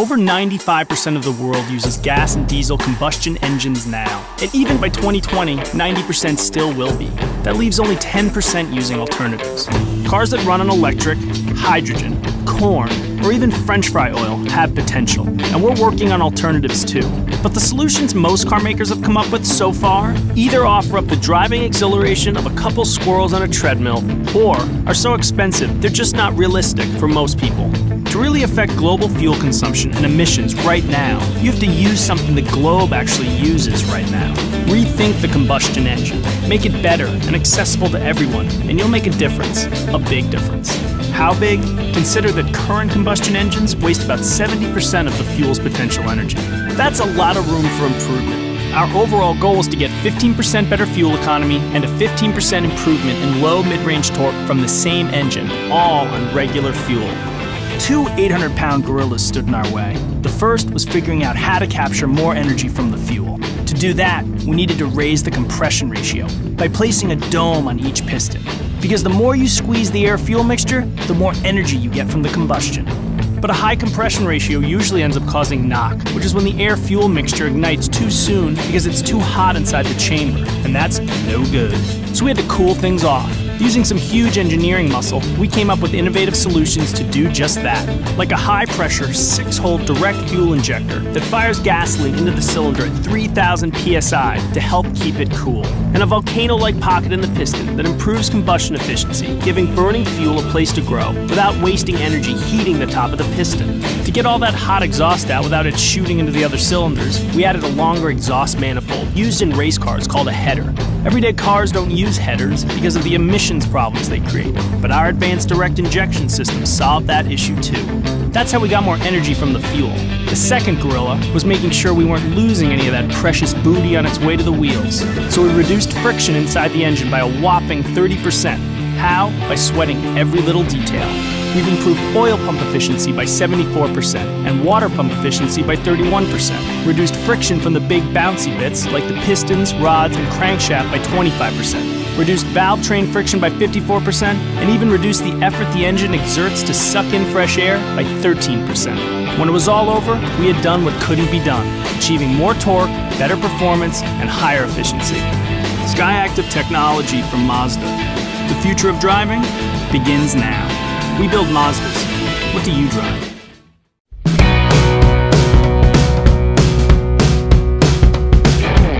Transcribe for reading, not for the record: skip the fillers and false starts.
Over 95% of the world uses gas and diesel combustion engines now. And even by 2020, 90% still will be. That leaves only 10% using alternatives. Cars that run on electric, hydrogen, corn, or even French fry oil have potential. And we're working on alternatives too. But the solutions most car makers have come up with so far either offer up the driving exhilaration of a couple squirrels on a treadmill, or are so expensive they're just not realistic for most people. To really affect global fuel consumption and emissions right now, you have to use something the globe actually uses right now. Rethink the combustion engine. Make it better and accessible to everyone, and you'll make a difference, a big difference. How big? Consider that current combustion engines waste about 70% of the fuel's potential energy. That's a lot of room for improvement. Our overall goal is to get 15% better fuel economy and a 15% improvement in low mid-range torque from the same engine, all on regular fuel. Two 800-pound gorillas stood in our way. The first was figuring out how to capture more energy from the fuel. To do that, we needed to raise the compression ratio by placing a dome on each piston. Because the more you squeeze the air-fuel mixture, the more energy you get from the combustion. But a high compression ratio usually ends up causing knock, which is when the air-fuel mixture ignites too soon because it's too hot inside the chamber, and that's no good. So we had to cool things off. Using some huge engineering muscle, we came up with innovative solutions to do just that, like a high-pressure 6-hole direct fuel injector that fires gasoline into the cylinder at 3,000 psi to help keep it cool, and a volcano-like pocket in the piston that improves combustion efficiency, giving burning fuel a place to grow without wasting energy heating the top of the piston. To get all that hot exhaust out without it shooting into the other cylinders, we added a longer exhaust manifold used in race cars called a header. Everyday cars don't use headers because of the emissions problems they create, but our advanced direct injection system solved that issue too. That's how we got more energy from the fuel. The second gorilla was making sure we weren't losing any of that precious booty on its way to the wheels. So we reduced friction inside the engine by a whopping 30%. How? By sweating every little detail. We've improved oil pump efficiency by 74% and water pump efficiency by 31%. Reduced friction from the big bouncy bits like the pistons, rods, and crankshaft by 25%. Reduced valve train friction by 54%, and even reduced the effort the engine exerts to suck in fresh air by 13%. When it was all over, we had done what couldn't be done, achieving more torque, better performance, and higher efficiency. Skyactiv technology from Mazda. The future of driving begins now. We build Mazdas. What do you drive?